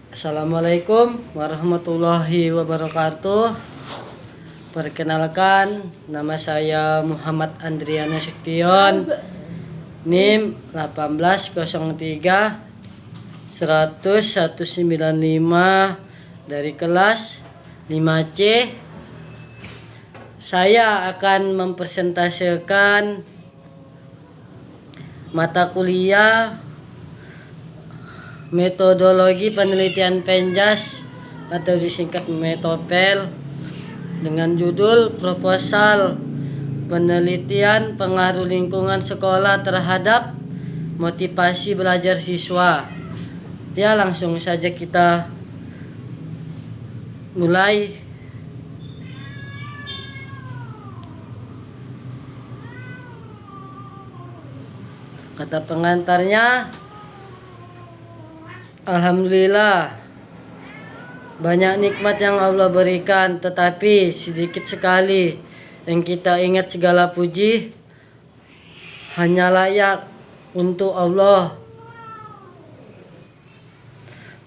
Assalamualaikum warahmatullahi wabarakatuh. Perkenalkan, nama saya Muhammad Andriana Sution, NIM 1803 10195 dari kelas 5C. Saya akan mempresentasikan mata kuliah Metodologi Penelitian Penjas atau disingkat Metopel dengan judul Proposal Penelitian Pengaruh Lingkungan Sekolah Terhadap Motivasi Belajar Siswa. Ya, langsung saja kita mulai. Kata pengantarnya, alhamdulillah, banyak nikmat yang Allah berikan, tetapi sedikit sekali yang kita ingat. Segala puji hanya layak untuk Allah.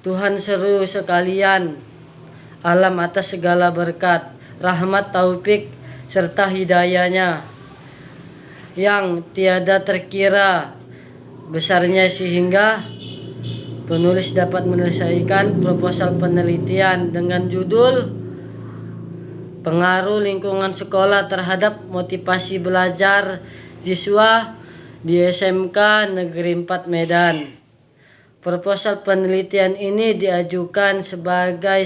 Tuhan seru sekalian alam atas segala berkat, rahmat, taufik, serta hidayahnya yang tiada terkira besarnya sehingga penulis dapat menyelesaikan proposal penelitian dengan judul Pengaruh Lingkungan Sekolah Terhadap Motivasi Belajar Siswa di SMK Negeri 4 Medan. Proposal penelitian ini diajukan sebagai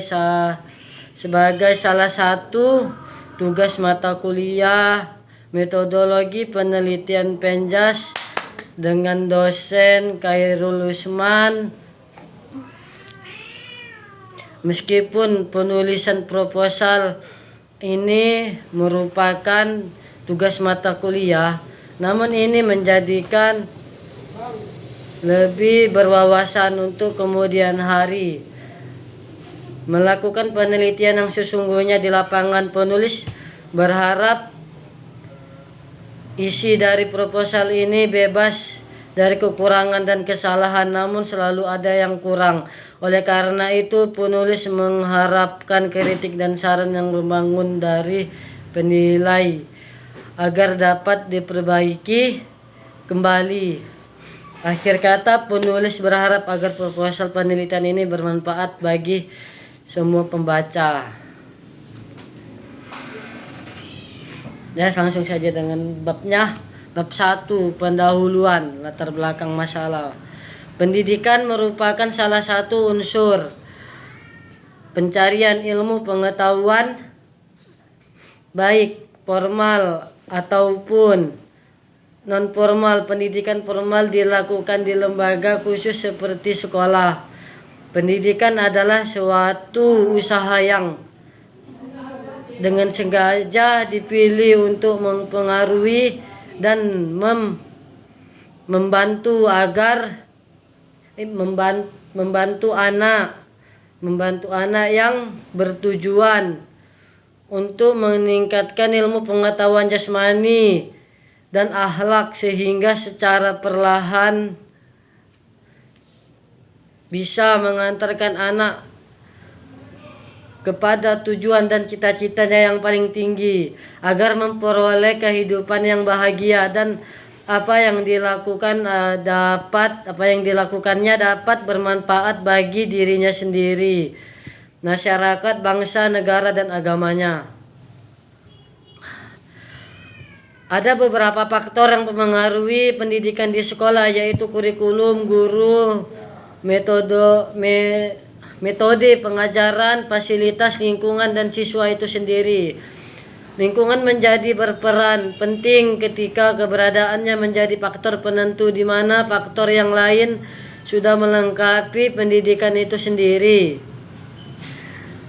salah satu tugas mata kuliah Metodologi Penelitian Penjas dengan dosen Khairul Usman. Meskipun penulisan proposal ini merupakan tugas mata kuliah, namun ini menjadikan lebih berwawasan untuk kemudian hari melakukan penelitian yang sesungguhnya di lapangan. Penulis berharap isi dari proposal ini bebas dari kekurangan dan kesalahan, namun selalu ada yang kurang. Oleh karena itu, penulis mengharapkan kritik dan saran yang membangun dari penilai agar dapat diperbaiki kembali. Akhir kata, penulis berharap agar proposal penelitian ini bermanfaat bagi semua pembaca. Ya, langsung saja dengan babnya. Bab 1, pendahuluan, latar belakang masalah. Pendidikan merupakan salah satu unsur pencarian ilmu pengetahuan, baik formal ataupun non-formal. Pendidikan formal dilakukan di lembaga khusus seperti sekolah. Pendidikan adalah suatu usaha yang dengan sengaja dipilih untuk mempengaruhi dan membantu anak yang bertujuan untuk meningkatkan ilmu pengetahuan jasmani dan akhlak, sehingga secara perlahan bisa mengantarkan anak kepada tujuan dan cita-citanya yang paling tinggi agar memperoleh kehidupan yang bahagia, dan apa yang dilakukannya dapat bermanfaat bagi dirinya sendiri, masyarakat, bangsa, negara, dan agamanya. Ada beberapa faktor yang mempengaruhi pendidikan di sekolah, yaitu kurikulum, guru, metode pengajaran, fasilitas, lingkungan, dan siswa itu sendiri. Lingkungan menjadi berperan penting ketika keberadaannya menjadi faktor penentu, di mana faktor yang lain sudah melengkapi pendidikan itu sendiri.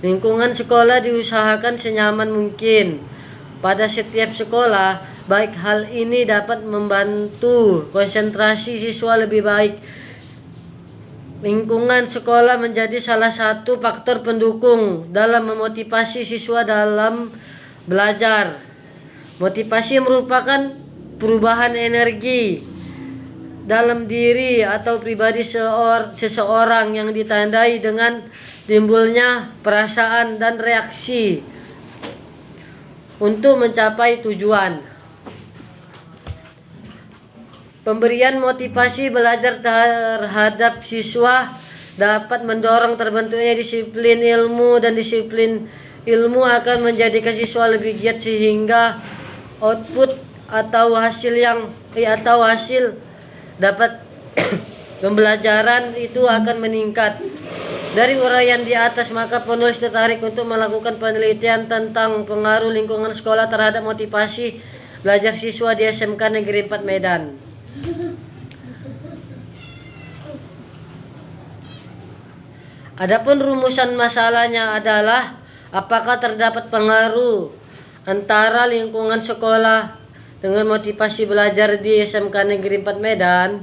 Lingkungan sekolah diusahakan senyaman mungkin pada setiap sekolah, baik hal ini dapat membantu konsentrasi siswa lebih baik. Lingkungan sekolah menjadi salah satu faktor pendukung dalam memotivasi siswa dalam belajar. Motivasi merupakan perubahan energi dalam diri atau pribadi seseorang yang ditandai dengan timbulnya perasaan dan reaksi untuk mencapai tujuan. Pemberian motivasi belajar terhadap siswa dapat mendorong terbentuknya disiplin ilmu, dan disiplin ilmu akan menjadikan siswa lebih giat sehingga output atau hasil dapat pembelajaran itu akan meningkat. Dari uraian di atas, maka penulis tertarik untuk melakukan penelitian tentang pengaruh lingkungan sekolah terhadap motivasi belajar siswa di SMK Negeri 4 Medan. Adapun rumusan masalahnya adalah apakah terdapat pengaruh antara lingkungan sekolah dengan motivasi belajar di SMK Negeri 4 Medan.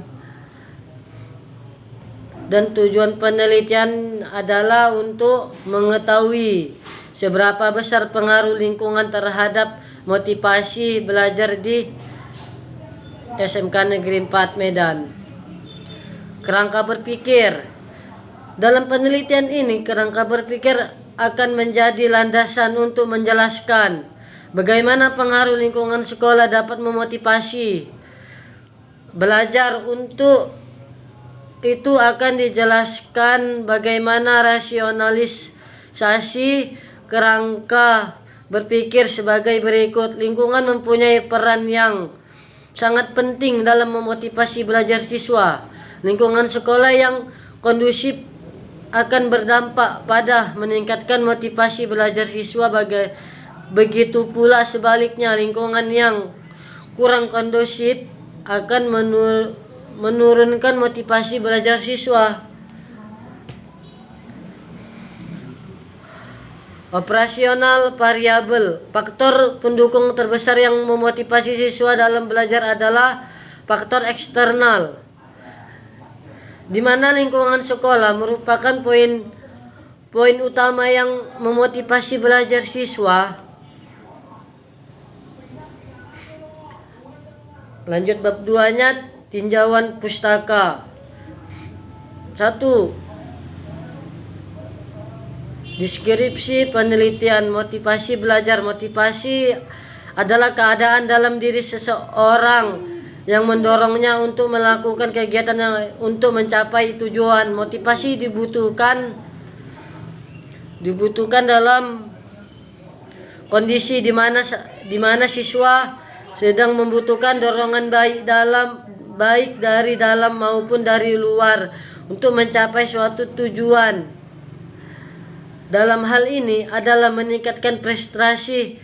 Dan tujuan penelitian adalah untuk mengetahui seberapa besar pengaruh lingkungan terhadap motivasi belajar di SMK Negeri 4 Medan. Kerangka berpikir. Dalam penelitian ini, kerangka berpikir akan menjadi landasan untuk menjelaskan bagaimana pengaruh lingkungan sekolah dapat memotivasi belajar. Untuk itu akan dijelaskan bagaimana rasionalisasi kerangka berpikir sebagai berikut. Lingkungan mempunyai peran yang sangat penting dalam memotivasi belajar siswa. Lingkungan sekolah yang kondusif akan berdampak pada meningkatkan motivasi belajar siswa. Begitu pula sebaliknya, lingkungan yang kurang kondusif akan menurunkan motivasi belajar siswa. Operasional variabel. Faktor pendukung terbesar yang memotivasi siswa dalam belajar adalah faktor eksternal, di mana lingkungan sekolah merupakan poin utama yang memotivasi belajar siswa. Lanjut bab 2-nya, tinjauan pustaka. 1. Deskripsi penelitian. Motivasi belajar. Motivasi adalah keadaan dalam diri seseorang yang mendorongnya untuk melakukan kegiatan untuk mencapai tujuan. Motivasi dibutuhkan dalam kondisi di mana siswa sedang membutuhkan dorongan baik dari dalam maupun dari luar untuk mencapai suatu tujuan. Dalam hal ini adalah meningkatkan prestasi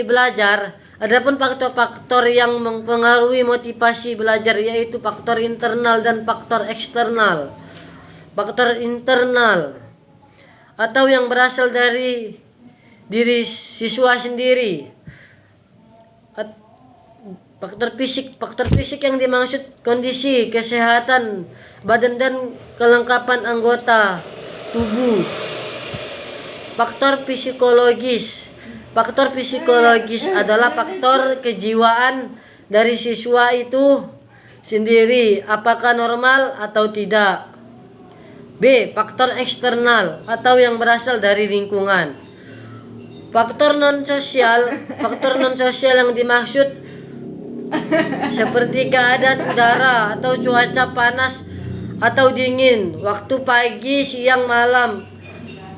belajar. Adapun faktor-faktor yang mempengaruhi motivasi belajar yaitu faktor internal dan faktor eksternal. Faktor internal atau yang berasal dari diri siswa sendiri. Faktor fisik yang dimaksud kondisi kesehatan badan dan kelengkapan anggota tubuh. Faktor psikologis. Faktor psikologis adalah faktor kejiwaan dari siswa itu sendiri, apakah normal atau tidak. B. Faktor eksternal atau yang berasal dari lingkungan. Faktor non sosial yang dimaksud seperti keadaan udara atau cuaca panas atau dingin, waktu pagi, siang, malam,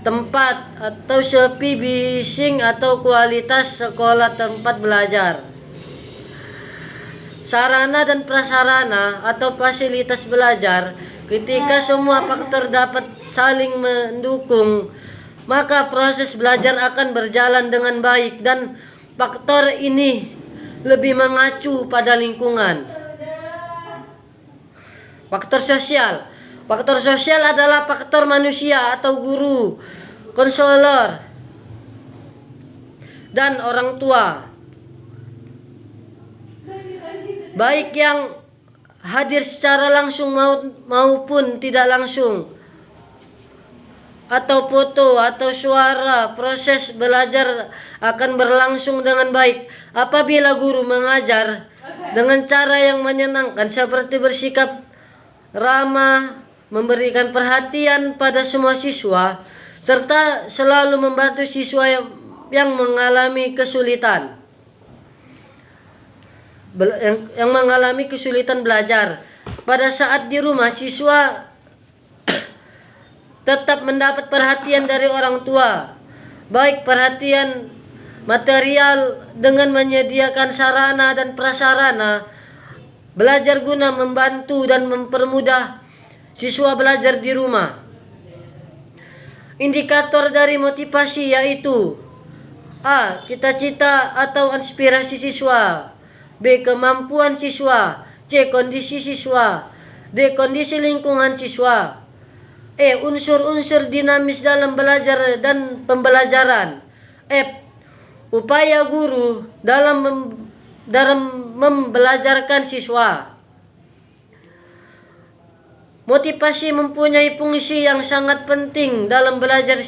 tempat atau sepi, bising atau kualitas sekolah tempat belajar. Sarana dan prasarana atau fasilitas belajar. Ketika semua faktor dapat saling mendukung, maka proses belajar akan berjalan dengan baik, dan faktor ini lebih mengacu pada lingkungan. Faktor sosial. Faktor sosial adalah faktor manusia atau guru, konselor, dan orang tua, baik yang hadir secara langsung maupun tidak langsung, atau foto atau suara, proses belajar akan berlangsung dengan baik apabila guru mengajar dengan cara yang menyenangkan seperti bersikap ramah, memberikan perhatian pada semua siswa, serta selalu membantu siswa yang mengalami kesulitan. Yang mengalami kesulitan belajar. Pada saat di rumah, siswa tetap mendapat perhatian dari orang tua, baik perhatian material dengan menyediakan sarana dan prasarana belajar guna membantu dan mempermudah siswa belajar di rumah. Indikator dari motivasi yaitu A. Cita-cita atau inspirasi siswa, B. Kemampuan siswa, C. Kondisi siswa, D. Kondisi lingkungan siswa, E. Unsur-unsur dinamis dalam belajar dan pembelajaran, F. Upaya guru dalam membelajarkan siswa. Motivasi mempunyai fungsi yang sangat penting dalam belajar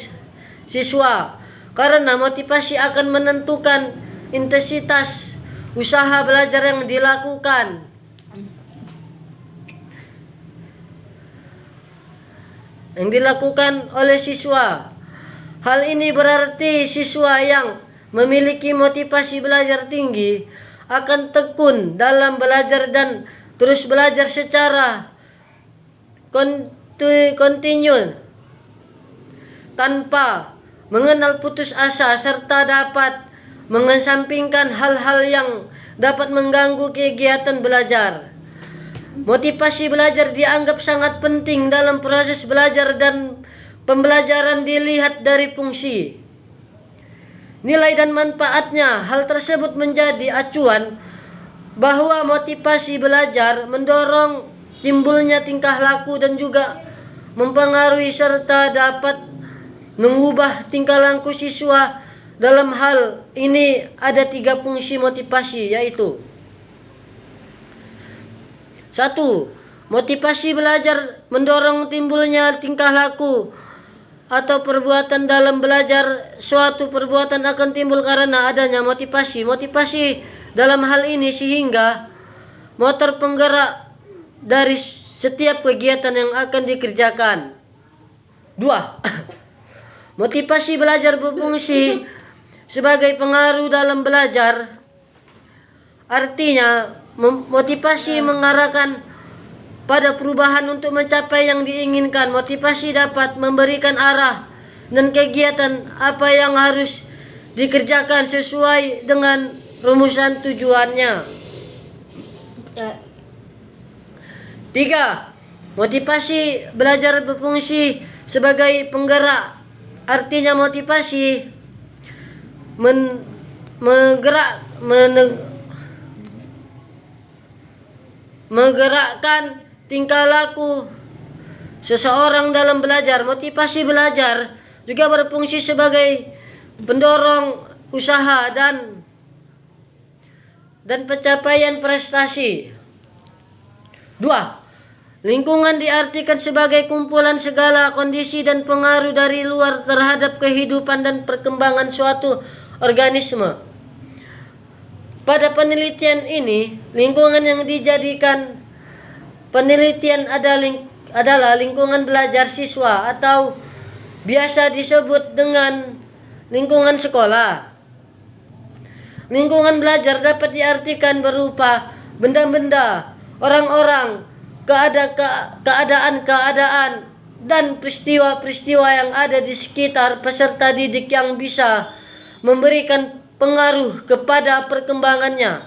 siswa karena motivasi akan menentukan intensitas usaha belajar yang dilakukan. Oleh siswa. Hal ini berarti siswa yang memiliki motivasi belajar tinggi akan tekun dalam belajar dan terus belajar secara kontinu tanpa mengenal putus asa serta dapat mengesampingkan hal-hal yang dapat mengganggu kegiatan belajar. Motivasi belajar dianggap sangat penting dalam proses belajar dan pembelajaran dilihat dari fungsi, nilai dan manfaatnya. Hal tersebut menjadi acuan bahwa motivasi belajar mendorong timbulnya tingkah laku dan juga mempengaruhi serta dapat mengubah tingkah laku siswa. Dalam hal ini ada 3 fungsi motivasi, yaitu 1. Motivasi belajar mendorong timbulnya tingkah laku atau perbuatan dalam belajar. Suatu perbuatan akan timbul karena adanya motivasi. Motivasi dalam hal ini sehingga motor penggerak dari setiap kegiatan yang akan dikerjakan. 2. Motivasi belajar berfungsi sebagai pengaruh dalam belajar. Artinya, motivasi mengarahkan pada perubahan untuk mencapai yang diinginkan. Motivasi dapat memberikan arah dan kegiatan apa yang harus dikerjakan sesuai dengan rumusan tujuannya. 3. Motivasi belajar berfungsi sebagai penggerak. Artinya motivasi menggerakkan tingkah laku seseorang dalam belajar. Motivasi belajar juga berfungsi sebagai pendorong usaha dan pencapaian prestasi. 2. Lingkungan diartikan sebagai kumpulan segala kondisi dan pengaruh dari luar terhadap kehidupan dan perkembangan suatu organisme. Pada penelitian ini, lingkungan yang dijadikan penelitian adalah lingkungan belajar siswa atau biasa disebut dengan lingkungan sekolah. Lingkungan belajar dapat diartikan berupa benda-benda, orang-orang, keadaan-keadaan, dan peristiwa-peristiwa yang ada di sekitar peserta didik yang bisa memberikan pengaruh kepada perkembangannya,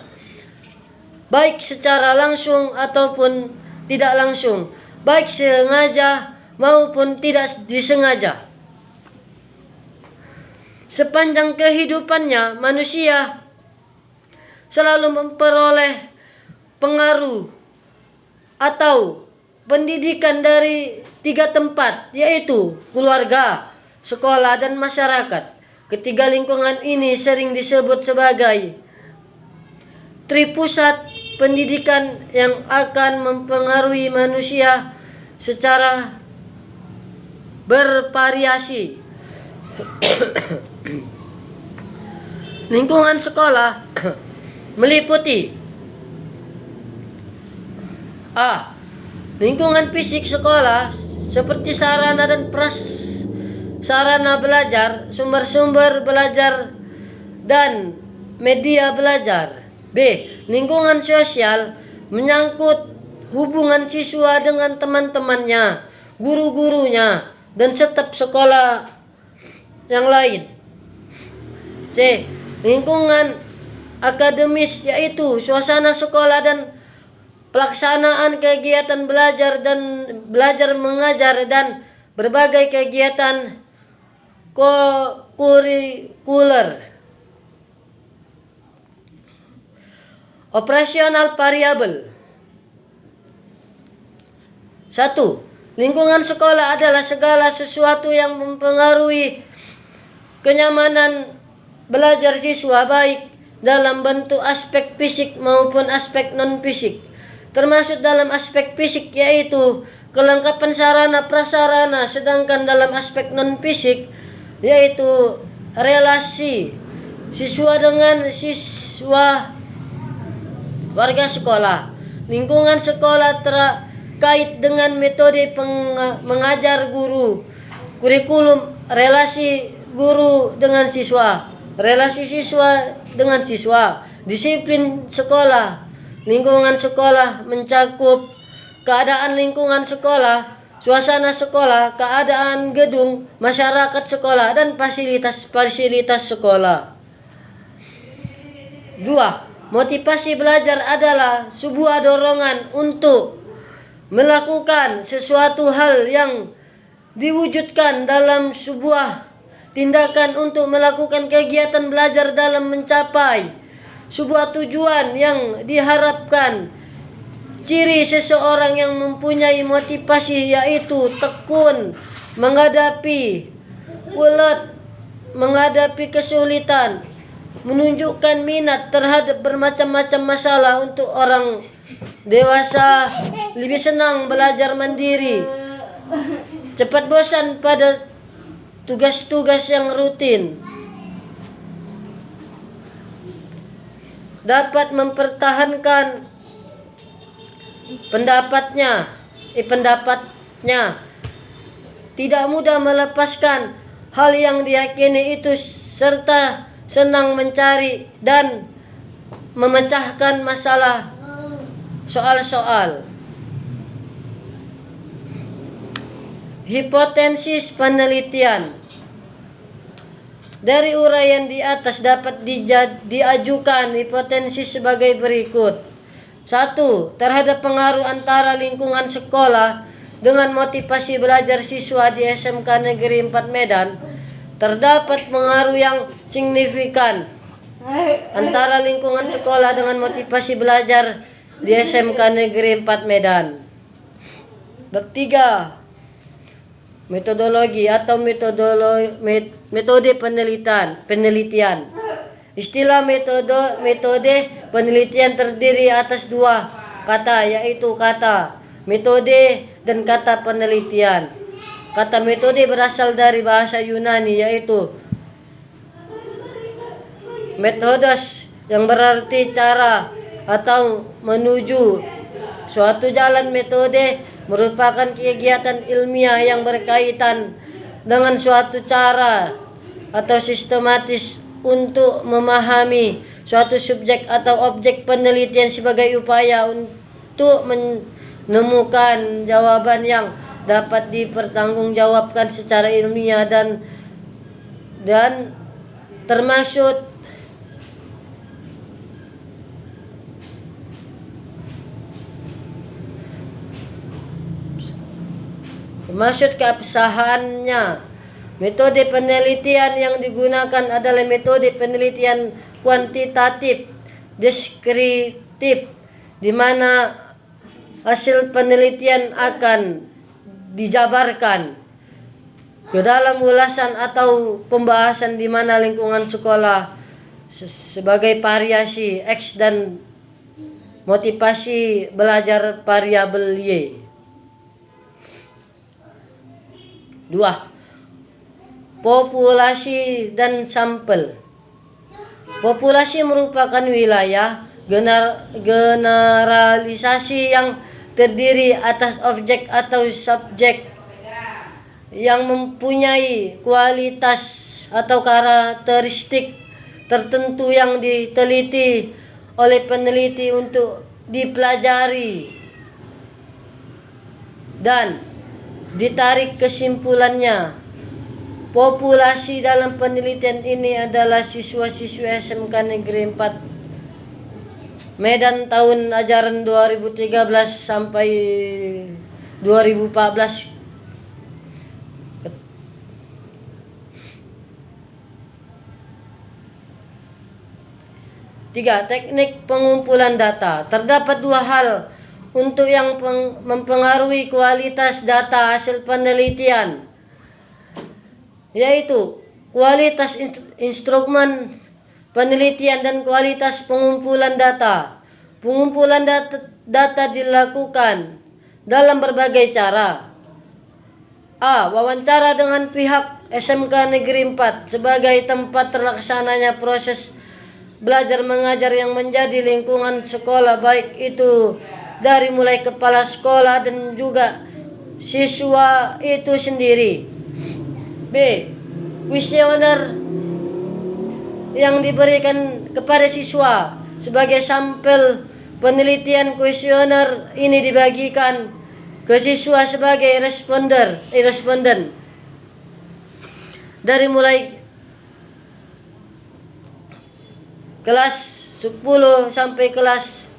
baik secara langsung ataupun tidak langsung, baik sengaja maupun tidak disengaja. Sepanjang kehidupannya, manusia selalu memperoleh pengaruh atau pendidikan dari 3 tempat, yaitu keluarga, sekolah, dan masyarakat. Ketiga lingkungan ini sering disebut sebagai tripusat pendidikan yang akan mempengaruhi manusia secara bervariasi. Lingkungan sekolah meliputi A. Lingkungan fisik sekolah seperti sarana dan prasarana belajar, sumber-sumber belajar, dan media belajar. B. Lingkungan sosial menyangkut hubungan siswa dengan teman-temannya, guru-gurunya, dan staf sekolah yang lain. C. Lingkungan akademis yaitu suasana sekolah dan pelaksanaan kegiatan belajar mengajar dan berbagai kegiatan kurikuler. Operasional variabel. 1. Lingkungan sekolah adalah segala sesuatu yang mempengaruhi kenyamanan belajar siswa, baik dalam bentuk aspek fisik maupun aspek non-fisik. Termasuk dalam aspek fisik yaitu kelengkapan sarana prasarana, sedangkan dalam aspek non-fisik yaitu relasi siswa dengan siswa, warga sekolah. Lingkungan sekolah terkait dengan metode mengajar guru, kurikulum, relasi guru dengan siswa, relasi siswa dengan siswa, disiplin sekolah. Lingkungan sekolah mencakup keadaan lingkungan sekolah, suasana sekolah, keadaan gedung, masyarakat sekolah, dan fasilitas sekolah. 2. Motivasi belajar adalah sebuah dorongan untuk melakukan sesuatu hal yang diwujudkan dalam sebuah tindakan untuk melakukan kegiatan belajar dalam mencapai sebuah tujuan yang diharapkan. Ciri seseorang yang mempunyai motivasi yaitu tekun menghadapi ulet, menghadapi kesulitan, menunjukkan minat terhadap bermacam-macam masalah. Untuk orang dewasa lebih senang belajar mandiri, cepat bosan pada tugas-tugas yang rutin, dapat mempertahankan pendapatnya, tidak mudah melepaskan hal yang diyakini itu, serta senang mencari dan memecahkan masalah soal-soal. Hipotesis penelitian. Dari uraian di atas dapat diajukan hipotesis sebagai berikut. 1. Terhadap pengaruh antara lingkungan sekolah dengan motivasi belajar siswa di SMK Negeri 4 Medan, terdapat pengaruh yang signifikan antara lingkungan sekolah dengan motivasi belajar di SMK Negeri 4 Medan. Bab 3. Metodologi atau metode penelitian. Istilah metode penelitian terdiri atas dua kata, yaitu kata metode dan kata penelitian. Kata metode berasal dari bahasa Yunani, yaitu methodos, yang berarti cara atau menuju suatu jalan. Metode merupakan kegiatan ilmiah yang berkaitan dengan suatu cara atau sistematis untuk memahami suatu subjek atau objek penelitian sebagai upaya untuk menemukan jawaban yang dapat dipertanggungjawabkan secara ilmiah dan termasuk keabsahannya. Metode penelitian yang digunakan adalah metode penelitian kuantitatif deskriptif, di mana hasil penelitian akan dijabarkan ke dalam ulasan atau pembahasan, di mana lingkungan sekolah sebagai variasi X dan motivasi belajar variabel Y. Dua, populasi dan sampel. Populasi merupakan wilayah generalisasi yang terdiri atas objek atau subjek yang mempunyai kualitas atau karakteristik tertentu yang diteliti oleh peneliti untuk dipelajari dan ditarik kesimpulannya. Populasi dalam penelitian ini adalah siswa-siswa SMK Negeri 4 Medan tahun ajaran 2013 sampai 2014. Tiga, teknik pengumpulan data. Terdapat dua hal untuk yang mempengaruhi kualitas data hasil penelitian, yaitu kualitas instrumen penelitian dan kualitas pengumpulan data. Pengumpulan data dilakukan dalam berbagai cara. A. Wawancara dengan pihak SMK Negeri 4 sebagai tempat terlaksananya proses belajar mengajar yang menjadi lingkungan sekolah, baik itu dari mulai kepala sekolah dan juga siswa itu sendiri. B. Kuesioner yang diberikan kepada siswa sebagai sampel penelitian. Kuesioner ini dibagikan ke siswa sebagai responden dari mulai kelas 10 sampai kelas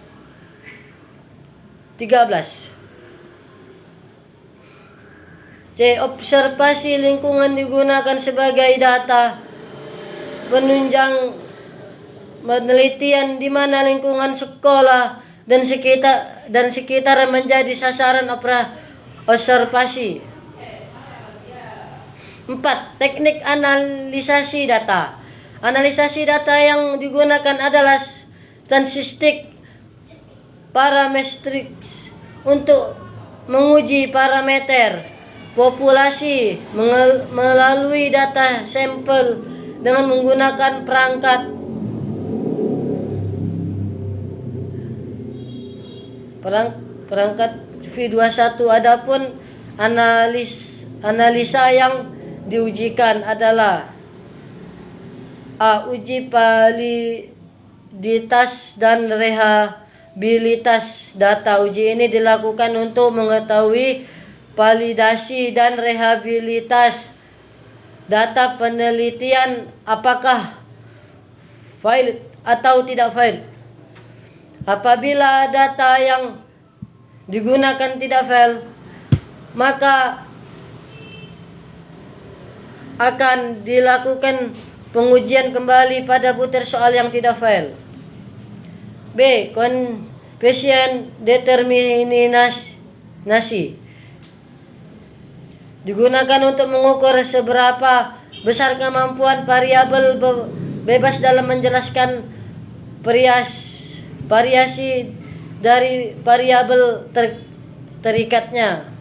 13. C. Observasi lingkungan digunakan sebagai data penunjang penelitian di mana lingkungan sekolah dan sekitar menjadi sasaran observasi. 4. Teknik analisasi data. Analisasi data yang digunakan adalah statistik parametrik untuk menguji parameter populasi melalui data sampel dengan menggunakan perangkat V21. Adapun analisa yang diujikan adalah A. Uji validitas dan rehabilitas data. Uji ini dilakukan untuk mengetahui validasi dan rehabilitas data penelitian, apakah valid atau tidak valid. Apabila data yang digunakan tidak valid, maka akan dilakukan pengujian kembali pada butir soal yang tidak valid. B. Coefficient determinasi digunakan untuk mengukur seberapa besar kemampuan variabel bebas dalam menjelaskan variasi dari variabel terikatnya.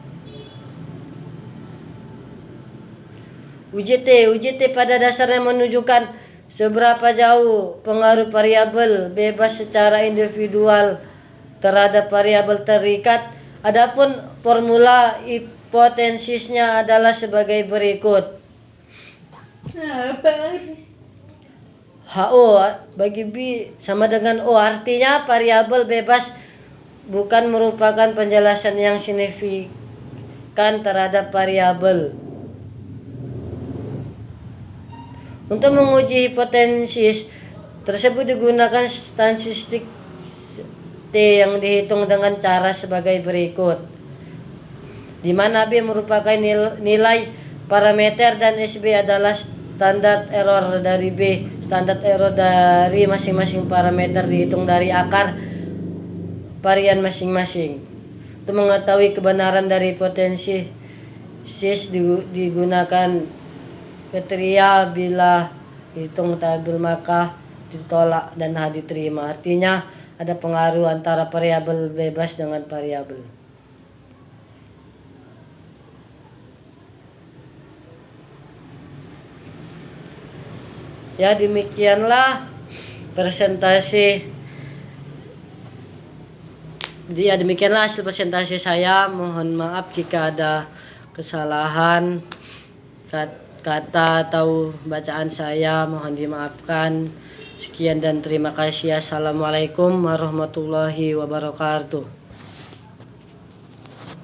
UJT pada dasarnya menunjukkan seberapa jauh pengaruh variabel bebas secara individual terhadap variabel terikat. Adapun formula hipotesisnya adalah sebagai berikut. HO bagi B sama dengan O, artinya variabel bebas bukan merupakan penjelasan yang signifikan terhadap variabel. Untuk menguji hipotesis tersebut digunakan statistik T yang dihitung dengan cara sebagai berikut, di mana B merupakan nilai parameter dan SB adalah standar error dari B. Standar error dari masing-masing parameter dihitung dari akar varian masing-masing. Untuk mengetahui kebenaran dari hipotesis digunakan kriteria bila hitung tabil maka ditolak dan diterima. Artinya ada pengaruh antara variabel bebas dengan variabel. Ya demikianlah presentasi. Ya demikianlah hasil presentasi saya. Mohon maaf jika ada kesalahan kata atau bacaan saya, mohon dimaafkan. Sekian dan terima kasih. Assalamualaikum warahmatullahi wabarakatuh.